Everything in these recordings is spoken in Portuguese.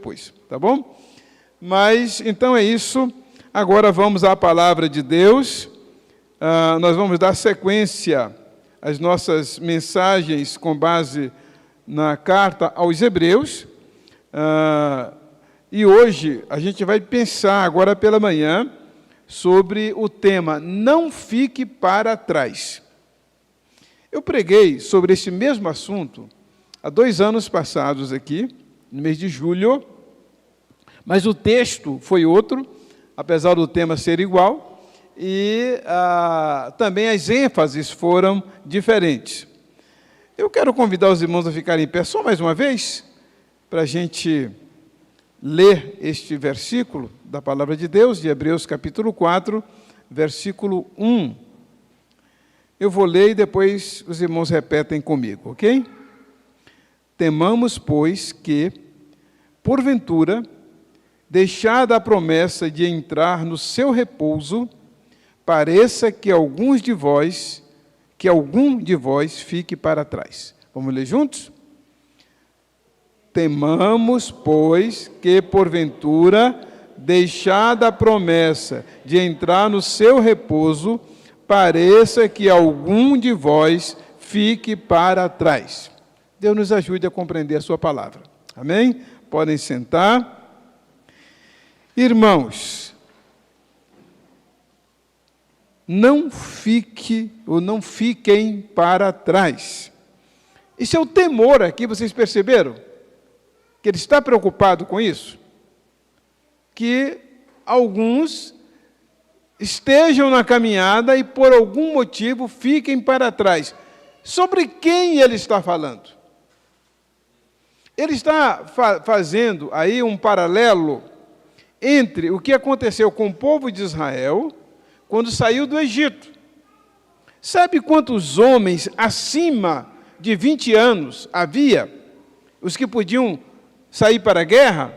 depois, tá bom? Mas, então é isso. Agora vamos à palavra de Deus. Nós vamos dar sequência às nossas mensagens com base na carta aos Hebreus. E hoje a gente vai pensar, agora pela manhã, sobre o tema Não Fique para Trás. Eu preguei sobre esse mesmo assunto há 2 anos passados aqui, no mês de julho, mas o texto foi outro, apesar do tema ser igual, e também as ênfases foram diferentes. Eu quero convidar os irmãos a ficarem em pé só mais uma vez, para a gente ler este versículo da Palavra de Deus, de Hebreus capítulo 4, versículo 1. Eu vou ler e depois os irmãos repetem comigo, ok? Temamos, pois, que, porventura, deixada a promessa de entrar no seu repouso, pareça que algum de vós fique para trás. Vamos ler juntos? Temamos, pois, que, porventura, deixada a promessa de entrar no seu repouso, pareça que algum de vós fique para trás. Deus nos ajude a compreender a sua palavra. Amém? Podem sentar. Irmãos, não fiquem para trás. Isso é o temor aqui, vocês perceberam? Que ele está preocupado com isso? Que alguns estejam na caminhada e por algum motivo fiquem para trás. Sobre quem ele está falando? Ele está fazendo aí um paralelo entre o que aconteceu com o povo de Israel quando saiu do Egito. Sabe quantos homens acima de 20 anos havia, os que podiam sair para a guerra?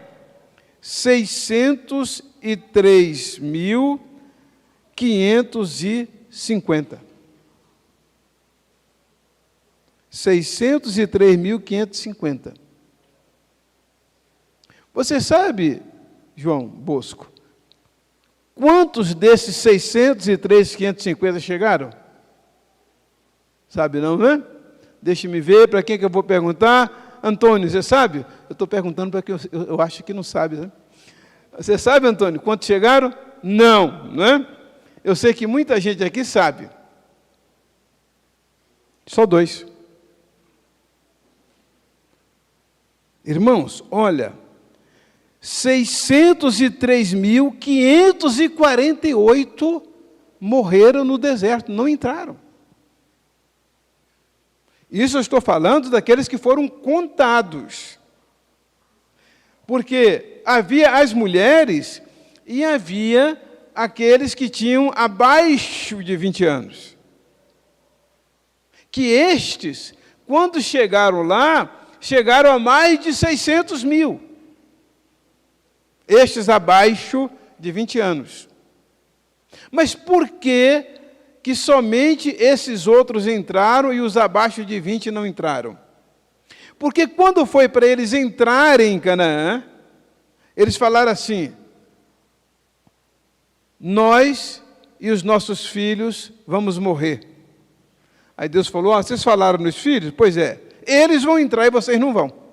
603.550. 603.550. Você sabe, João Bosco, quantos desses 603.550 chegaram? Sabe não, né? Deixe-me ver, para quem que eu vou perguntar? Antônio, você sabe? Eu estou perguntando para quem eu acho que não sabe, né? Você sabe, Antônio, quantos chegaram? Não, né? Eu sei que muita gente aqui sabe. Só 2. Irmãos, olha, 603.548 morreram no deserto, não entraram. Isso eu estou falando daqueles que foram contados. Porque havia as mulheres e havia aqueles que tinham abaixo de 20 anos. Que estes, quando chegaram lá, chegaram a mais de 600 mil. Estes abaixo de 20 anos. Mas por que somente esses outros entraram e os abaixo de 20 não entraram? Porque quando foi para eles entrarem em Canaã, eles falaram assim: nós e os nossos filhos vamos morrer. Aí Deus falou: vocês falaram nos filhos? Pois é, eles vão entrar e vocês não vão.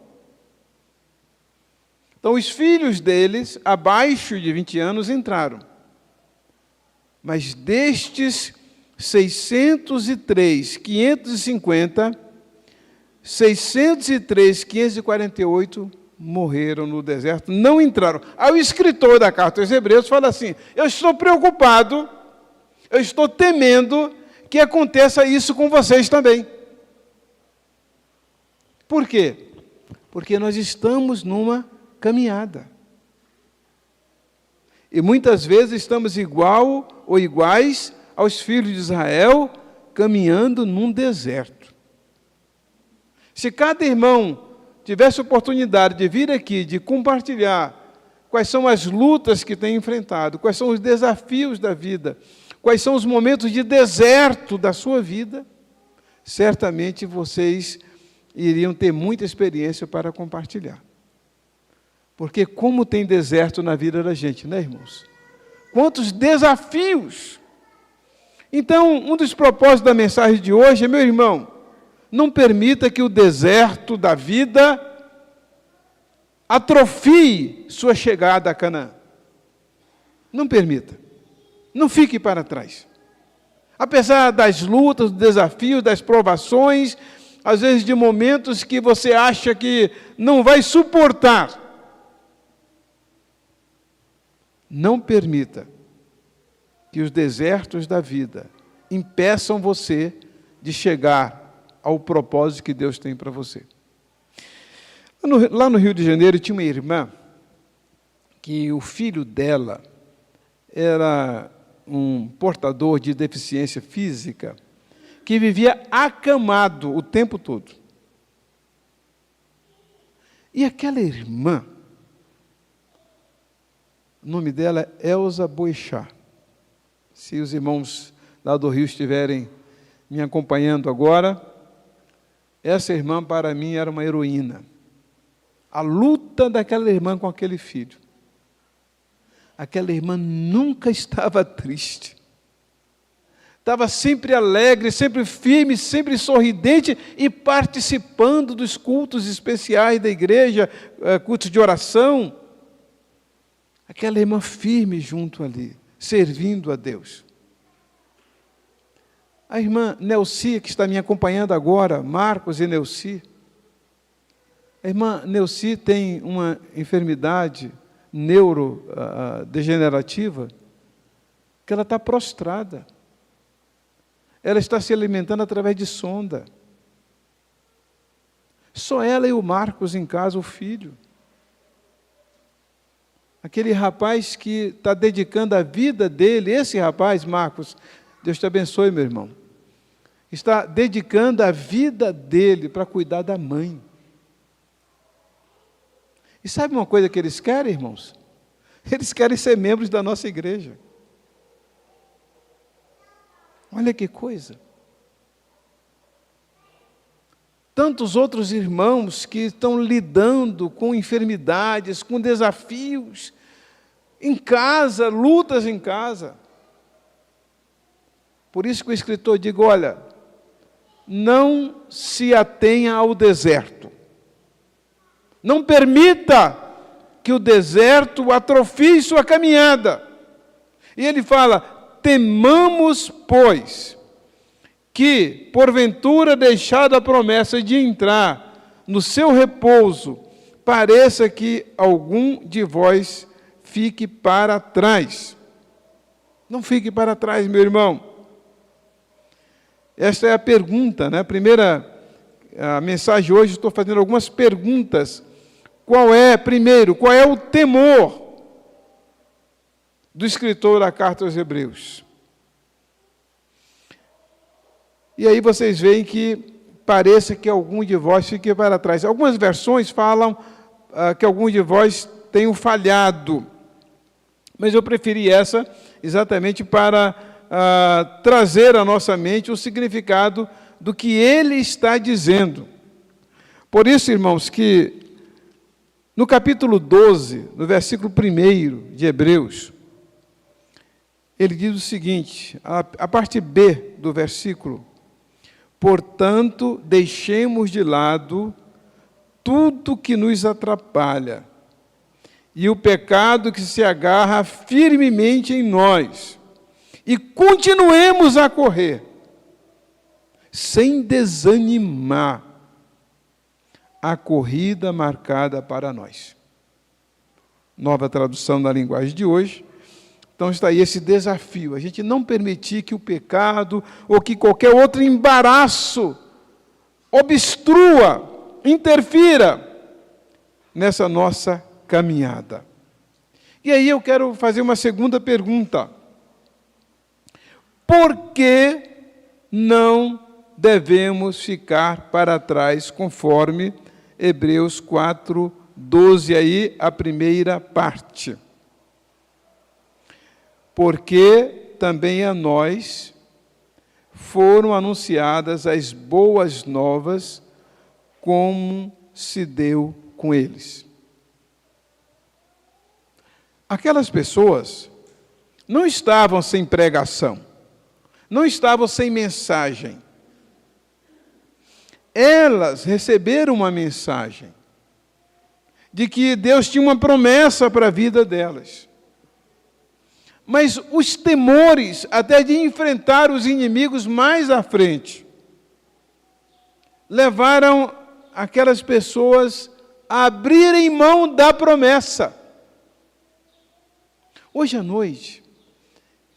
Então, os filhos deles, abaixo de 20 anos, entraram. Mas destes 603.550, 603.548 morreram no deserto, não entraram. Aí o escritor da carta aos Hebreus fala assim: eu estou preocupado, eu estou temendo que aconteça isso com vocês também. Por quê? Porque nós estamos numa caminhada. E muitas vezes estamos igual ou iguais aos filhos de Israel, caminhando num deserto. Se cada irmão tivesse oportunidade de vir aqui, de compartilhar quais são as lutas que tem enfrentado, quais são os desafios da vida, quais são os momentos de deserto da sua vida, certamente vocês iriam ter muita experiência para compartilhar. Porque como tem deserto na vida da gente, né, irmãos? Quantos desafios! Então, um dos propósitos da mensagem de hoje é, meu irmão, não permita que o deserto da vida atrofie sua chegada a Canaã. Não permita. Não fique para trás. Apesar das lutas, dos desafios, das provações, às vezes de momentos que você acha que não vai suportar, não permita que os desertos da vida impeçam você de chegar ao propósito que Deus tem para você. Lá no Rio de Janeiro tinha uma irmã que o filho dela era um portador de deficiência física que vivia acamado o tempo todo. E aquela irmã, o nome dela é Elza Boixá. Se os irmãos lá do Rio estiverem me acompanhando agora, essa irmã para mim era uma heroína. A luta daquela irmã com aquele filho. Aquela irmã nunca estava triste. Estava sempre alegre, sempre firme, sempre sorridente e participando dos cultos especiais da igreja, cultos de oração. Aquela irmã firme junto ali, servindo a Deus. A irmã Neuci, que está me acompanhando agora, Marcos e Neuci. A irmã Neuci tem uma enfermidade neurodegenerativa, que ela está prostrada. Ela está se alimentando através de sonda. Só ela e o Marcos em casa, o filho. Aquele rapaz que está dedicando a vida dele, esse rapaz, Marcos, Deus te abençoe, meu irmão, está dedicando a vida dele para cuidar da mãe. E sabe uma coisa que eles querem, irmãos? Eles querem ser membros da nossa igreja. Olha que coisa. Tantos outros irmãos que estão lidando com enfermidades, com desafios, em casa, lutas em casa. Por isso que o escritor diz, olha, não se atenha ao deserto. Não permita que o deserto atrofie sua caminhada. E ele fala, temamos, pois, que, porventura, deixada a promessa de entrar no seu repouso, pareça que algum de vós fique para trás. Não fique para trás, meu irmão. Esta é a pergunta, né? A mensagem hoje, estou fazendo algumas perguntas. Primeiro, qual é o temor do escritor da carta aos Hebreus? E aí vocês veem que pareça que algum de vós fique para trás. Algumas versões falam que algum de vós tenham falhado, mas eu preferi essa exatamente para trazer à nossa mente o significado do que ele está dizendo. Por isso, irmãos, que no capítulo 12, no versículo 1 de Hebreus, ele diz o seguinte, a parte B do versículo, portanto, deixemos de lado tudo que nos atrapalha e o pecado que se agarra firmemente em nós e continuemos a correr, sem desanimar, a corrida marcada para nós. Nova tradução da linguagem de hoje. Então está aí esse desafio, a gente não permitir que o pecado ou que qualquer outro embaraço obstrua, interfira nessa nossa caminhada. E aí eu quero fazer uma segunda pergunta. Por que não devemos ficar para trás, conforme Hebreus 4, 12, aí, a primeira parte? Porque também a nós foram anunciadas as boas novas, como se deu com eles. Aquelas pessoas não estavam sem pregação, não estavam sem mensagem. Elas receberam uma mensagem de que Deus tinha uma promessa para a vida delas. Mas os temores, até de enfrentar os inimigos mais à frente, levaram aquelas pessoas a abrirem mão da promessa. Hoje à noite,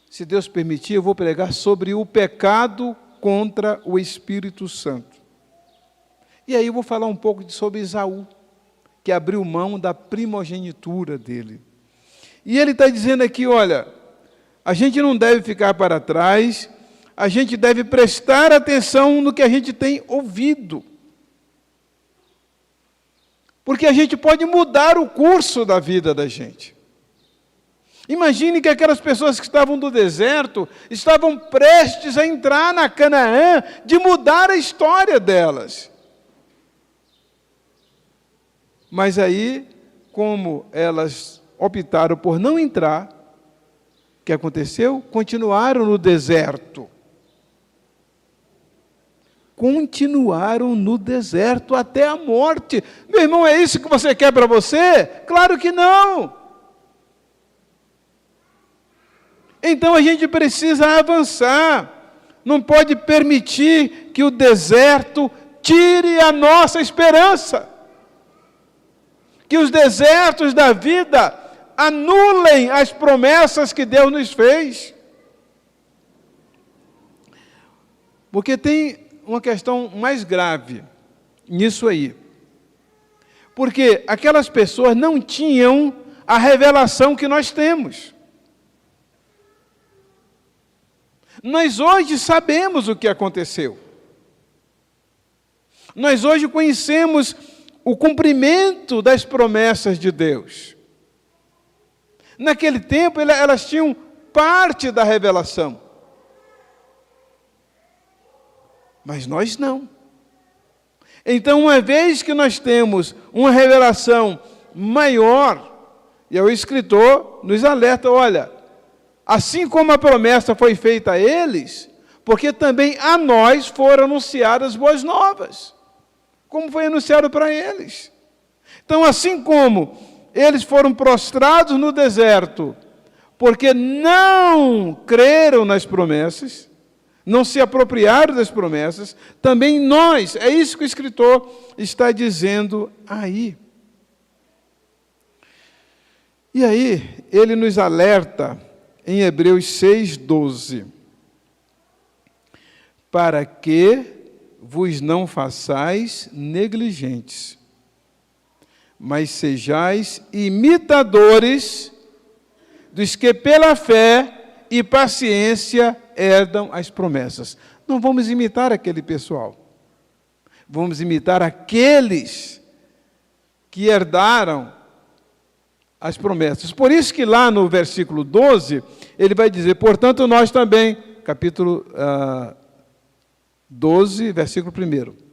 se Deus permitir, eu vou pregar sobre o pecado contra o Espírito Santo. E aí eu vou falar um pouco sobre Esaú, que abriu mão da primogenitura dele. E ele está dizendo aqui, olha, a gente não deve ficar para trás, a gente deve prestar atenção no que a gente tem ouvido. Porque a gente pode mudar o curso da vida da gente. Imagine que aquelas pessoas que estavam no deserto estavam prestes a entrar na Canaã, de mudar a história delas. Mas aí, como elas optaram por não entrar, o que aconteceu? Continuaram no deserto. Continuaram no deserto até a morte. Meu irmão, é isso que você quer para você? Claro que não. Então a gente precisa avançar. Não pode permitir que o deserto tire a nossa esperança. Que os desertos da vida anulem as promessas que Deus nos fez. Porque tem uma questão mais grave nisso aí. Porque aquelas pessoas não tinham a revelação que nós temos. Nós hoje sabemos o que aconteceu. Nós hoje conhecemos o cumprimento das promessas de Deus. Naquele tempo, elas tinham parte da revelação. Mas nós não. Então, uma vez que nós temos uma revelação maior, e o escritor nos alerta, olha, assim como a promessa foi feita a eles, porque também a nós foram anunciadas boas novas, como foi anunciado para eles. Então, assim como eles foram prostrados no deserto, porque não creram nas promessas, não se apropriaram das promessas, também nós, é isso que o escritor está dizendo aí. E aí, ele nos alerta em Hebreus 6:12, para que vos não façais negligentes, mas sejais imitadores dos que pela fé e paciência herdam as promessas. Não vamos imitar aquele pessoal. Vamos imitar aqueles que herdaram as promessas. Por isso que lá no versículo 12, ele vai dizer, portanto nós também, capítulo 12, versículo 1.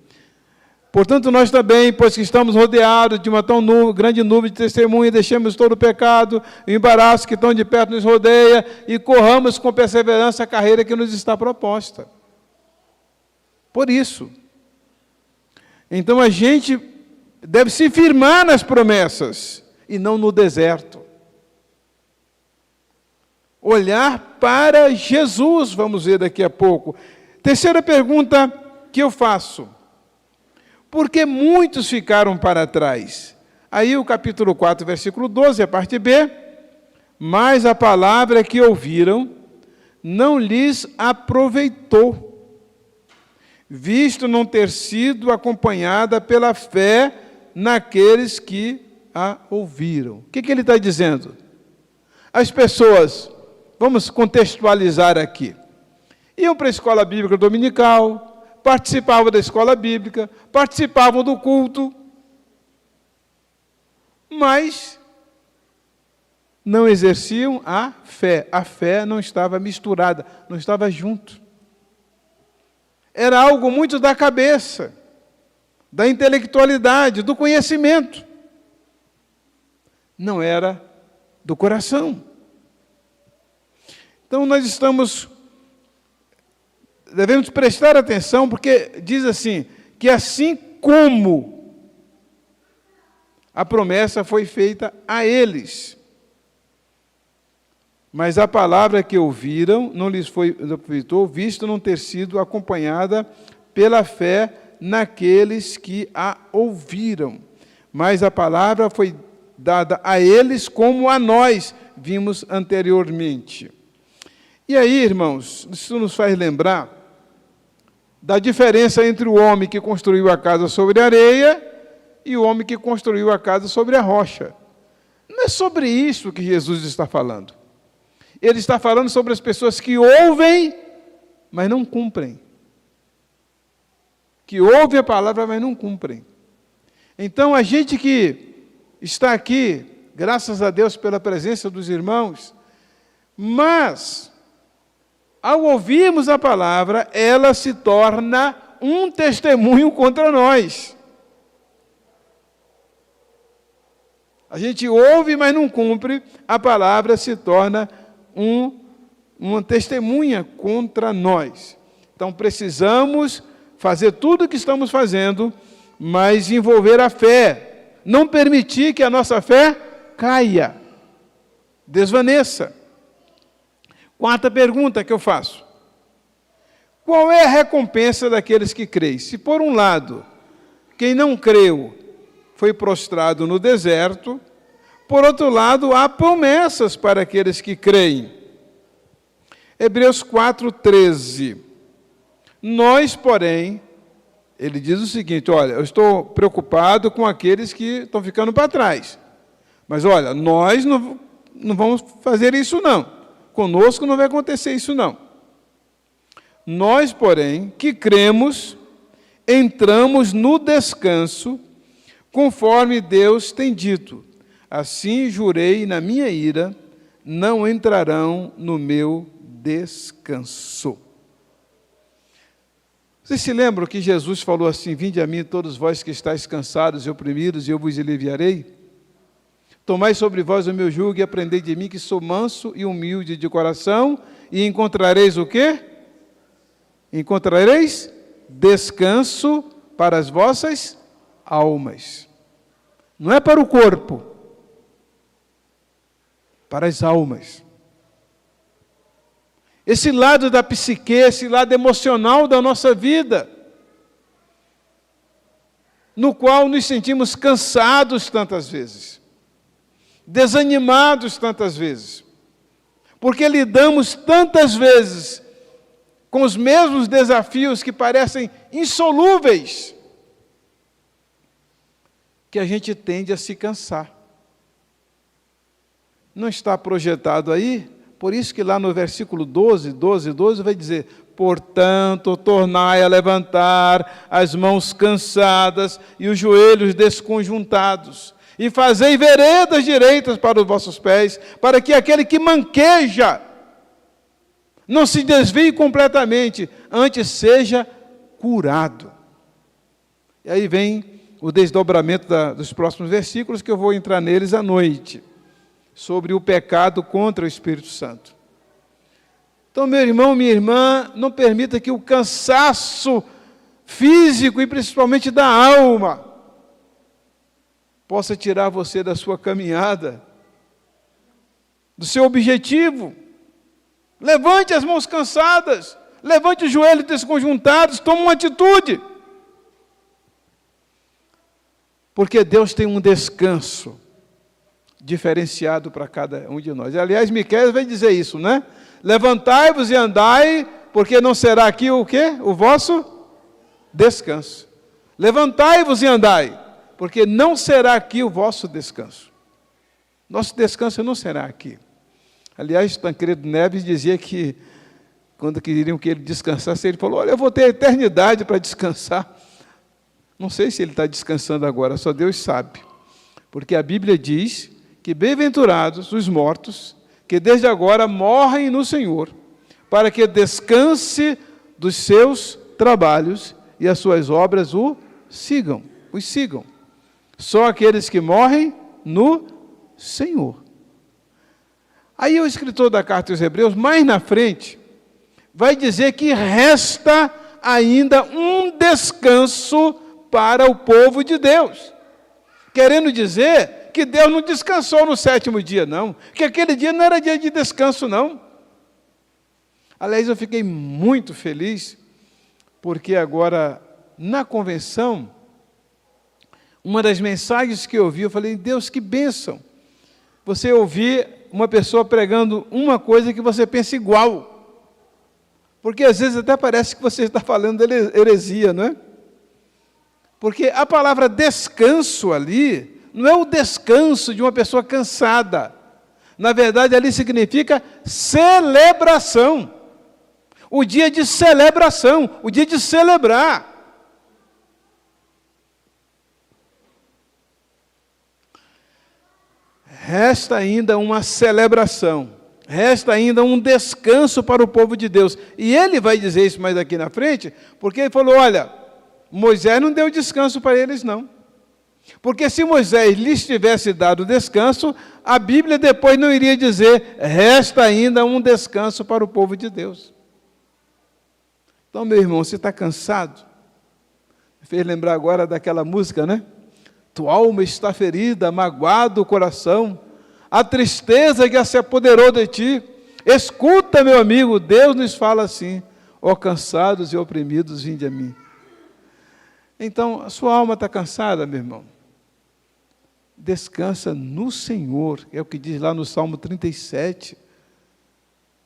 Portanto, nós também, pois que estamos rodeados de uma tão grande nuvem de testemunha, deixemos todo o pecado e o embaraço que tão de perto nos rodeia e corramos com perseverança a carreira que nos está proposta. Por isso. Então, a gente deve se firmar nas promessas e não no deserto. Olhar para Jesus, vamos ver daqui a pouco. Terceira pergunta que eu faço. Por que muitos ficaram para trás? Aí o capítulo 4, versículo 12, a parte B. Mas a palavra que ouviram não lhes aproveitou, visto não ter sido acompanhada pela fé naqueles que a ouviram. O que ele está dizendo? As pessoas, vamos contextualizar aqui, iam para a escola bíblica dominical, participavam da escola bíblica, participavam do culto, mas não exerciam a fé. A fé não estava misturada, não estava junto. Era algo muito da cabeça, da intelectualidade, do conhecimento. Não era do coração. Então, nós devemos prestar atenção, porque diz assim, que assim como a promessa foi feita a eles, mas a palavra que ouviram não lhes foi visto não ter sido acompanhada pela fé naqueles que a ouviram. Mas a palavra foi dada a eles como a nós vimos anteriormente. E aí, irmãos, isso nos faz lembrar da diferença entre o homem que construiu a casa sobre a areia e o homem que construiu a casa sobre a rocha. Não é sobre isso que Jesus está falando. Ele está falando sobre as pessoas que ouvem, mas não cumprem. Que ouvem a palavra, mas não cumprem. Então, a gente que está aqui, graças a Deus pela presença dos irmãos, mas, ao ouvirmos a palavra, ela se torna um testemunho contra nós. A gente ouve, mas não cumpre, a palavra se torna uma testemunha contra nós. Então, precisamos fazer tudo o que estamos fazendo, mas envolver a fé. Não permitir que a nossa fé caia, desvaneça. Quarta pergunta que eu faço. Qual é a recompensa daqueles que creem? Se, por um lado, quem não creu foi prostrado no deserto, por outro lado, há promessas para aqueles que creem. Hebreus 4:13. Nós, porém, ele diz o seguinte, olha, eu estou preocupado com aqueles que estão ficando para trás. Mas, olha, nós não vamos fazer isso, não. Conosco não vai acontecer isso, não. Nós, porém, que cremos, entramos no descanso, conforme Deus tem dito. Assim jurei na minha ira, não entrarão no meu descanso. Vocês se lembram que Jesus falou assim, vinde a mim todos vós que estáis cansados e oprimidos, e eu vos aliviarei? Tomai sobre vós o meu jugo e aprendei de mim, que sou manso e humilde de coração, e encontrareis o quê? Encontrareis descanso para as vossas almas. Não é para o corpo, para as almas. Esse lado da psique, esse lado emocional da nossa vida, no qual nos sentimos cansados tantas vezes, desanimados tantas vezes, porque lidamos tantas vezes com os mesmos desafios que parecem insolúveis, que a gente tende a se cansar. Não está projetado aí? Por isso que lá no versículo 12 vai dizer, portanto, tornai a levantar as mãos cansadas e os joelhos desconjuntados, e fazei veredas direitas para os vossos pés, para que aquele que manqueja não se desvie completamente, antes seja curado. E aí vem o desdobramento dos próximos versículos, que eu vou entrar neles à noite, sobre o pecado contra o Espírito Santo. Então, meu irmão, minha irmã, não permita que o cansaço físico e principalmente da alma possa tirar você da sua caminhada, do seu objetivo. Levante as mãos cansadas, levante os joelhos desconjuntados, tome uma atitude. Porque Deus tem um descanso diferenciado para cada um de nós. Aliás, Miqueias vai dizer isso, né? Levantai-vos e andai, porque não será aqui o quê? O vosso descanso. Levantai-vos e andai, porque não será aqui o vosso descanso. Nosso descanso não será aqui. Aliás, Tancredo Neves dizia que, quando queriam que ele descansasse, ele falou, olha, eu vou ter a eternidade para descansar. Não sei se ele está descansando agora, só Deus sabe. Porque a Bíblia diz que bem-aventurados os mortos, que desde agora morrem no Senhor, para que descanse dos seus trabalhos e as suas obras os sigam. Só aqueles que morrem no Senhor. Aí o escritor da carta aos Hebreus, mais na frente, vai dizer que resta ainda um descanso para o povo de Deus. Querendo dizer que Deus não descansou no 7º dia, não. Que aquele dia não era dia de descanso, não. Aliás, eu fiquei muito feliz, porque agora, na convenção, uma das mensagens que eu ouvi, eu falei, Deus, que bênção. Você ouvir uma pessoa pregando uma coisa que você pensa igual. Porque às vezes até parece que você está falando heresia, não é? Porque a palavra descanso ali, não é o descanso de uma pessoa cansada. Na verdade, ali significa celebração. O dia de celebração, o dia de celebrar. Resta ainda uma celebração, resta ainda um descanso para o povo de Deus. E ele vai dizer isso mais aqui na frente, porque ele falou, olha, Moisés não deu descanso para eles, não. Porque se Moisés lhes tivesse dado descanso, a Bíblia depois não iria dizer, resta ainda um descanso para o povo de Deus. Então, meu irmão, você está cansado? Me fez lembrar agora daquela música, né? Tua alma está ferida, magoado o coração, a tristeza que se apoderou de ti. Escuta, meu amigo, Deus nos fala assim, ó cansados e oprimidos, vinde a mim. Então, a sua alma está cansada, meu irmão? Descansa no Senhor, é o que diz lá no Salmo 37.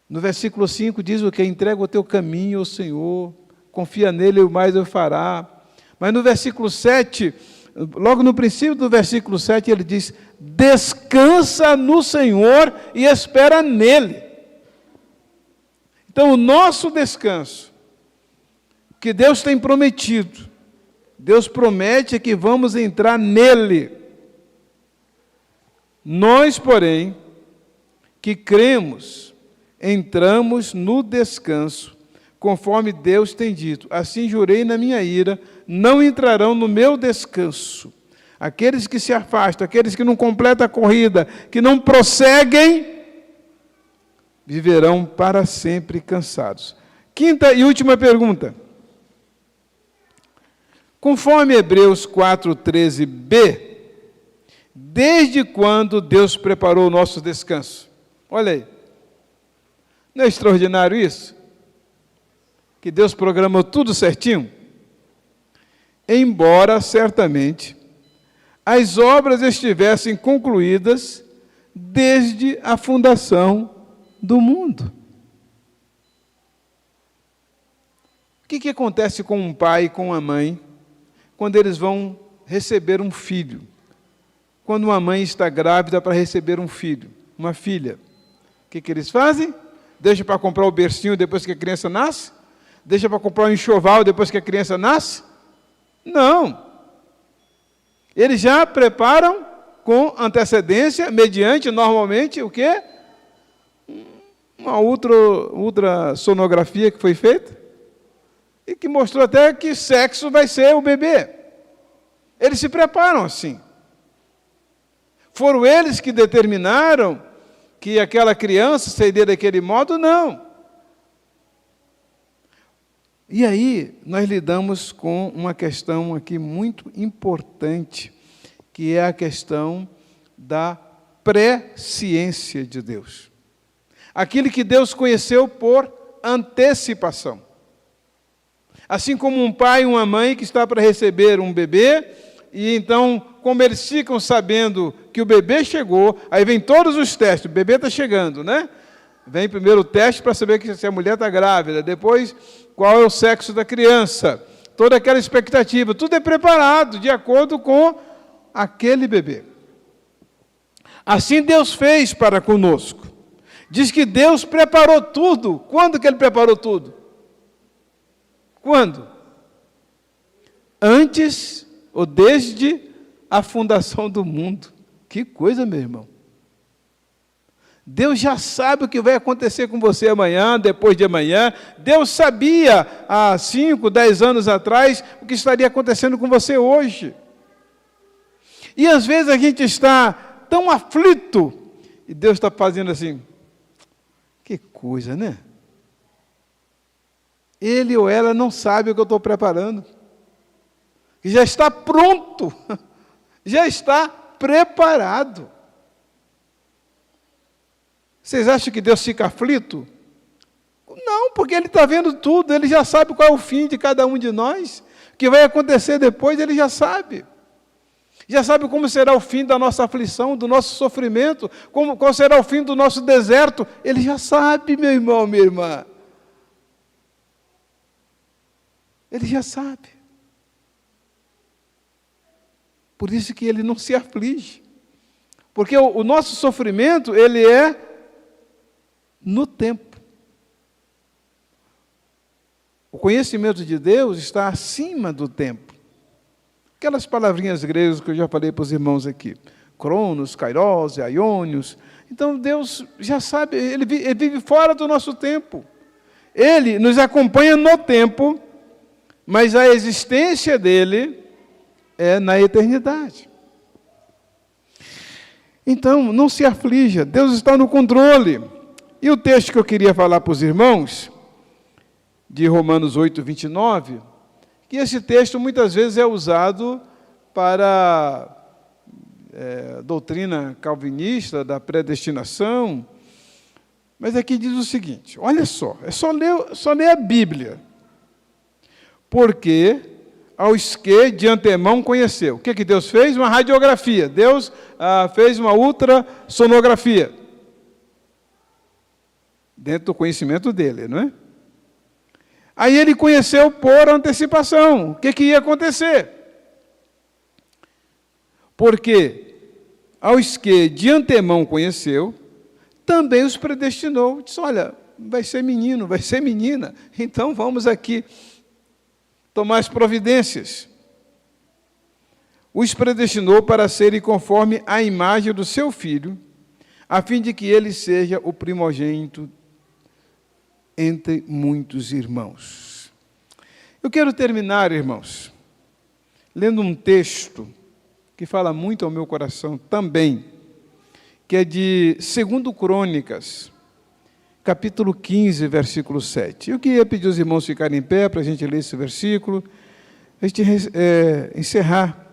No versículo 5 diz o que? Entrega o teu caminho ao Senhor, confia nele e o mais ele fará. Mas no versículo 7, logo no princípio do versículo 7, ele diz, descansa no Senhor e espera nele. Então, o nosso descanso, que Deus tem prometido, Deus promete que vamos entrar nele. Nós, porém, que cremos, entramos no descanso, conforme Deus tem dito. Assim jurei na minha ira, não entrarão no meu descanso. Aqueles que se afastam, aqueles que não completam a corrida, que não prosseguem, viverão para sempre cansados. Quinta e última pergunta. Conforme Hebreus 4:13b, desde quando Deus preparou o nosso descanso? Olha aí. Não é extraordinário isso? Que Deus programou tudo certinho? Embora, certamente, as obras estivessem concluídas desde a fundação do mundo. O que acontece com um pai e com uma mãe quando eles vão receber um filho? Quando uma mãe está grávida para receber um filho, uma filha, o que eles fazem? Deixa para comprar o bercinho depois que a criança nasce? Deixa para comprar o enxoval depois que a criança nasce? Não. Eles já preparam com antecedência, mediante, normalmente, o quê? Uma ultrassonografia que foi feita, e que mostrou até que sexo vai ser o bebê. Eles se preparam assim. Foram eles que determinaram que aquela criança seria daquele modo? Não. E aí, nós lidamos com uma questão aqui muito importante, que é a questão da presciência de Deus. Aquilo que Deus conheceu por antecipação. Assim como um pai e uma mãe que está para receber um bebê, e então, como eles ficam sabendo que o bebê chegou, aí vem todos os testes, o bebê está chegando, né? Vem primeiro o teste para saber se a mulher está grávida, depois qual é o sexo da criança, toda aquela expectativa, tudo é preparado de acordo com aquele bebê. Assim Deus fez para conosco. Diz que Deus preparou tudo. Quando que Ele preparou tudo? Quando? Antes ou desde a fundação do mundo. Que coisa, meu irmão. Deus já sabe o que vai acontecer com você amanhã, depois de amanhã. Deus sabia há 5, 10 anos atrás o que estaria acontecendo com você hoje. E às vezes a gente está tão aflito, e Deus está fazendo assim, Que coisa, né? Ele ou ela não sabe o que eu estou preparando. Já está pronto, já está preparado. Vocês acham que Deus fica aflito? Não, porque Ele está vendo tudo, Ele já sabe qual é o fim de cada um de nós. O que vai acontecer depois, Ele já sabe. Já sabe como será o fim da nossa aflição, do nosso sofrimento, qual será o fim do nosso deserto. Ele já sabe, meu irmão, minha irmã. Ele já sabe. Por isso que Ele não se aflige. Porque o nosso sofrimento, ele é no tempo. O conhecimento de Deus está acima do tempo. Aquelas palavrinhas gregas que eu já falei para os irmãos aqui. Cronos, Kairos, Aionios. Então Deus já sabe, Ele vive fora do nosso tempo. Ele nos acompanha no tempo, mas a existência dele é na eternidade. Então, não se aflija, Deus está no controle. E o texto que eu queria falar para os irmãos, de Romanos 8, 29, que esse texto muitas vezes é usado para doutrina calvinista da predestinação, mas aqui diz o seguinte, olha só, é só ler a Bíblia. Porque aos que de antemão conheceu. O que Deus fez? Uma radiografia. Deus fez uma ultrassonografia. Dentro do conhecimento dele, não é? Aí ele conheceu por antecipação. O que ia acontecer? Porque aos que de antemão conheceu, também os predestinou. Disse, olha, vai ser menino, vai ser menina. Então vamos aqui tomar as providências. Os predestinou para serem conforme a imagem do seu Filho, a fim de que ele seja o primogênito entre muitos irmãos. Eu quero terminar, irmãos, lendo um texto que fala muito ao meu coração também, que é de 2 Crônicas, capítulo 15, versículo 7. Eu queria pedir aos irmãos ficarem em pé para a gente ler esse versículo, a gente encerrar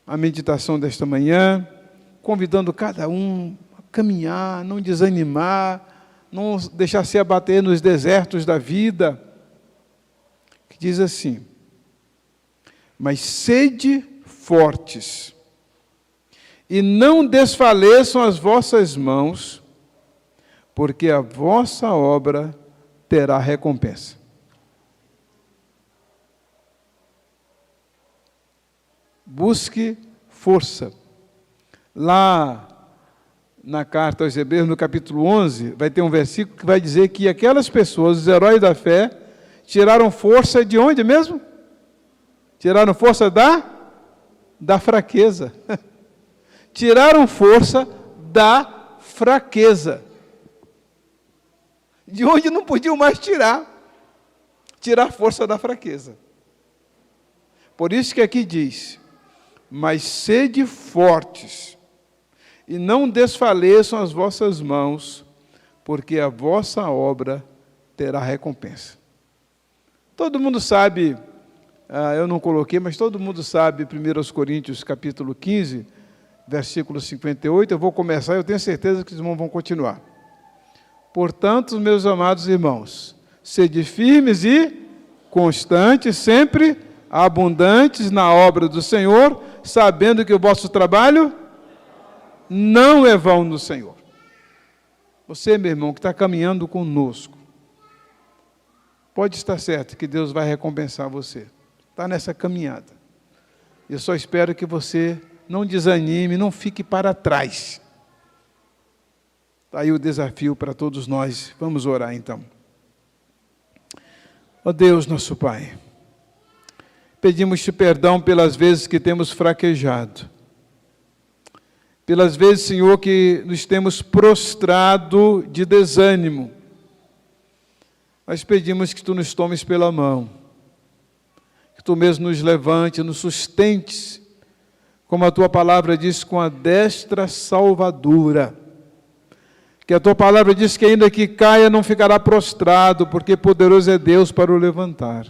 a meditação desta manhã, convidando cada um a caminhar, não desanimar, não deixar se abater nos desertos da vida, que diz assim, mas sede fortes, e não desfaleçam as vossas mãos, porque a vossa obra terá recompensa. Busque força. Lá na carta aos Hebreus, no capítulo 11, vai ter um versículo que vai dizer que aquelas pessoas, os heróis da fé, tiraram força de onde mesmo? Tiraram força da fraqueza. Tiraram força da fraqueza. De onde não podiam mais tirar força da fraqueza. Por isso que aqui diz, mas sede fortes, e não desfaleçam as vossas mãos, porque a vossa obra terá recompensa. Todo mundo sabe, eu não coloquei, mas todo mundo sabe, 1 Coríntios capítulo 15, versículo 58, eu vou começar, eu tenho certeza que os irmãos vão continuar. Portanto, meus amados irmãos, sede firmes e constantes, sempre abundantes na obra do Senhor, sabendo que o vosso trabalho não é vão no Senhor. Você, meu irmão, que está caminhando conosco, pode estar certo que Deus vai recompensar você. Está nessa caminhada. Eu só espero que você não desanime, não fique para trás. Está aí o desafio para todos nós. Vamos orar então. Ó Deus, nosso Pai, pedimos-te perdão pelas vezes que temos fraquejado, pelas vezes, Senhor, que nos temos prostrado de desânimo, mas pedimos que Tu nos tomes pela mão, que Tu mesmo nos levante, nos sustentes, como a Tua palavra diz, com a destra salvadora, Que a Tua palavra diz que ainda que caia não ficará prostrado, porque poderoso é Deus para o levantar.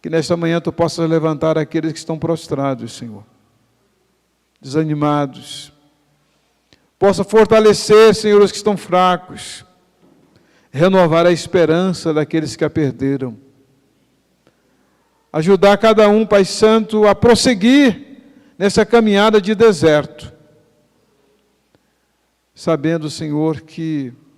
Que nesta manhã Tu possas levantar aqueles que estão prostrados, Senhor, desanimados. Possa fortalecer, Senhor, os que estão fracos, renovar a esperança daqueles que a perderam. Ajudar cada um, Pai Santo, a prosseguir nessa caminhada de deserto, sabendo, Senhor, que